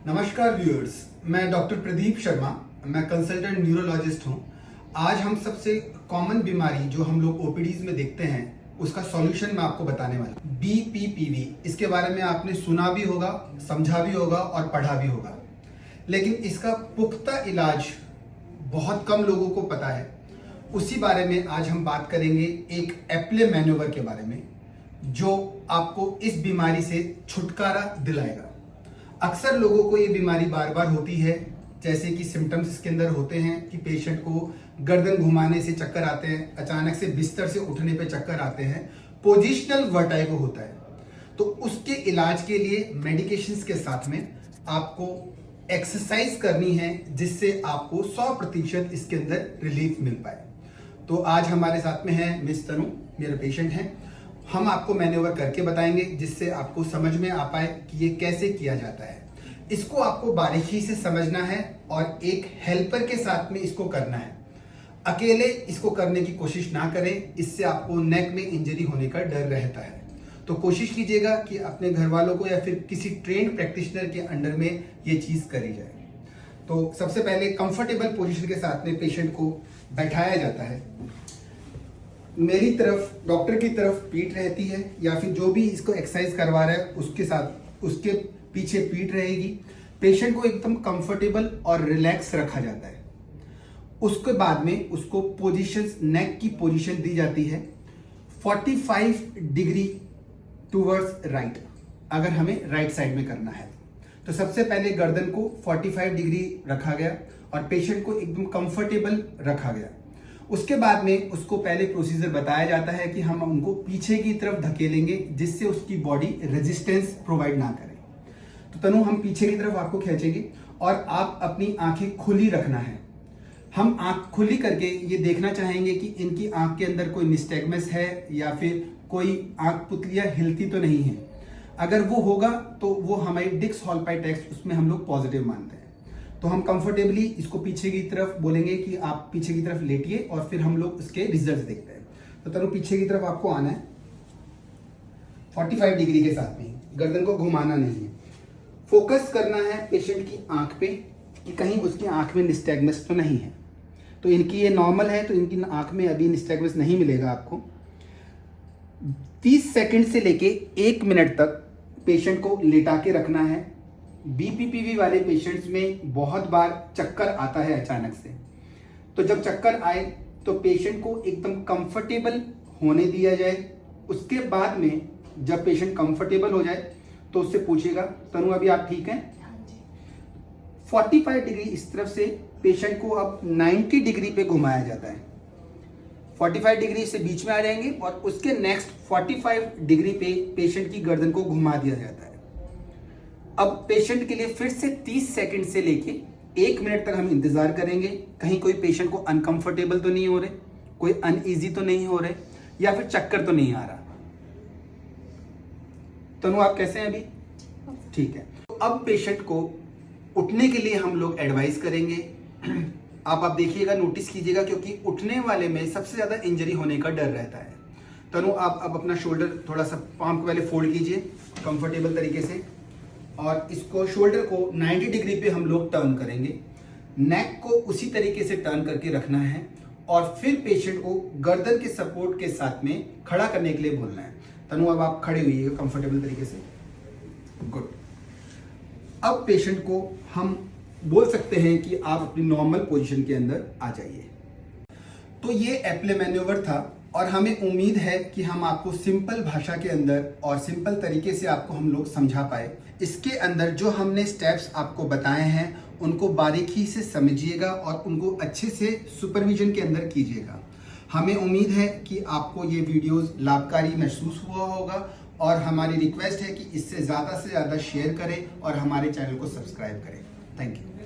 नमस्कार व्यूअर्स, मैं डॉक्टर प्रदीप शर्मा, मैं कंसल्टेंट न्यूरोलॉजिस्ट हूं। आज हम सबसे कॉमन बीमारी जो हम लोग ओपीडीज में देखते हैं उसका सॉल्यूशन मैं आपको बताने वाला हूं। बीपीपीवी, इसके बारे में आपने सुना भी होगा, समझा भी होगा और पढ़ा भी होगा, लेकिन इसका पुख्ता इलाज बहुत कम लोगों को पता है। उसी बारे में आज हम बात करेंगे, एक एप्ले मैन्यूवर के बारे में जो आपको इस बीमारी से छुटकारा दिलाएगा। अक्सर लोगों को ये बीमारी बार बार होती है, जैसे कि सिम्टम्स इसके अंदर होते हैं कि पेशेंट को गर्दन घुमाने से चक्कर आते हैं, अचानक से बिस्तर से उठने पे चक्कर आते हैं, पोजिशनल वर्टाइगो होता है। तो उसके इलाज के लिए मेडिकेशंस के साथ में आपको एक्सरसाइज करनी है जिससे आपको 100% इसके अंदर रिलीफ मिल पाए। तो आज हमारे साथ में है मिस तनु, मेरे पेशेंट हैं। हम आपको मैन्यूवर करके बताएंगे जिससे आपको समझ में आ पाए कि ये कैसे किया जाता है। इसको आपको बारीकी से समझना है और एक हेल्पर के साथ में इसको करना है। अकेले इसको करने की कोशिश ना करें, इससे आपको नेक में इंजरी होने का डर रहता है। तो कोशिश कीजिएगा कि अपने घर वालों को या फिर किसी ट्रेन्ड प्रैक्टिशनर के अंडर में ये चीज करी जाए। तो सबसे पहले कंफर्टेबल पोजीशन के साथ में पेशेंट को बैठाया जाता है। मेरी तरफ, डॉक्टर की तरफ पीठ रहती है, या फिर जो भी इसको एक्सरसाइज करवा रहा है उसके साथ उसके पीछे पीठ रहेगी। पेशेंट को एकदम कंफर्टेबल और रिलैक्स रखा जाता है। उसके बाद में उसको पोजीशंस, नेक की पोजीशन दी जाती है 45 डिग्री टूवर्ड्स राइट, अगर हमें राइट साइड में करना है। तो सबसे पहले गर्दन को 45 डिग्री रखा गया और पेशेंट को एकदम कंफर्टेबल रखा गया। उसके बाद में उसको पहले प्रोसीजर बताया जाता है कि हम उनको पीछे की तरफ धकेलेंगे जिससे उसकी बॉडी रेजिस्टेंस प्रोवाइड ना करे। तो तनु, हम पीछे की तरफ आपको खींचेंगे और आप अपनी आंखें खुली रखना है। हम आंख खुली करके ये देखना चाहेंगे कि इनकी आंख के अंदर कोई निस्टैग्मस है या फिर कोई आंख पुतलियां हिलती तो नहीं है। अगर वो होगा तो वो हमारी डिक्स हॉलपाई टेस्ट, उसमें हम लोग पॉजिटिव मानते हैं। तो हम कंफर्टेबली इसको पीछे की तरफ बोलेंगे कि आप पीछे की तरफ लेटिए और फिर हम लोग उसके रिजल्ट्स देखते हैं। तो तनु, पीछे की तरफ आपको आना है 45 डिग्री के साथ में, गर्दन को घुमाना नहीं है। फोकस करना है पेशेंट की आंख पे कि कहीं उसकी आंख में निस्टैग्मस तो नहीं है। तो इनकी ये नॉर्मल है, तो इनकी आंख में अभी निस्टैग्मस नहीं मिलेगा आपको। 30 सेकंड से लेके 1 मिनट तक पेशेंट को लेटा के रखना है। बीपीपीवी वाले पेशेंट्स में बहुत बार चक्कर आता है अचानक से। तो जब चक्कर आए तो पेशेंट को एकदम कंफर्टेबल होने दिया जाए। उसके बाद में जब पेशेंट कंफर्टेबल हो जाए तो उससे पूछेगा, तनु अभी आप ठीक हैं? 45 डिग्री इस तरफ से पेशेंट को अब 90 डिग्री पे घुमाया जाता है। 45 डिग्री से बीच में आ जाएंगे और उसके नेक्स्ट 45 डिग्री पे पेशेंट की गर्दन को घुमा दिया जाता है। अब पेशेंट के लिए फिर से 30 सेकंड से लेके 1 मिनट तक हम इंतजार करेंगे, कहीं कोई पेशेंट को अनकंफर्टेबल तो नहीं हो रहे, कोई अनईजी तो नहीं हो रहे, या फिर चक्कर तो नहीं आ रहा। तनु, आप कैसे हैं अभी? ठीक है। तो अब पेशेंट को उठने के लिए हम लोग एडवाइस करेंगे। आप देखिएगा, नोटिस कीजिएगा, क्योंकि उठने वाले में सबसे ज्यादा इंजरी होने का डर रहता है। तनु, आप अब अपना शोल्डर थोड़ा सा पाम को पहले फोल्ड कीजिए कंफर्टेबल तरीके से और इसको शोल्डर को 90 डिग्री पे हम लोग टर्न करेंगे। नेक को उसी तरीके से टर्न करके रखना है और फिर पेशेंट को गर्दन के सपोर्ट के साथ में खड़ा करने के लिए बोलना है। तनु, अब आप खड़े हुइएगा कंफर्टेबल तरीके से। गुड। अब पेशेंट को हम बोल सकते हैं कि आप अपनी नॉर्मल पोजीशन के अंदर आ जाइए। तो ये एप्ले मैन्यूवर था और हमें उम्मीद है कि हम आपको सिंपल भाषा के अंदर और सिंपल तरीके से आपको हम लोग समझा पाए। इसके अंदर जो हमने स्टेप्स आपको बताए हैं उनको बारीकी से समझिएगा और उनको अच्छे से सुपरविजन के अंदर कीजिएगा। हमें उम्मीद है कि आपको ये वीडियोस लाभकारी महसूस हुआ होगा और हमारी रिक्वेस्ट है कि इससे ज़्यादा से ज़्यादा शेयर करें और हमारे चैनल को सब्सक्राइब करें। Thank you.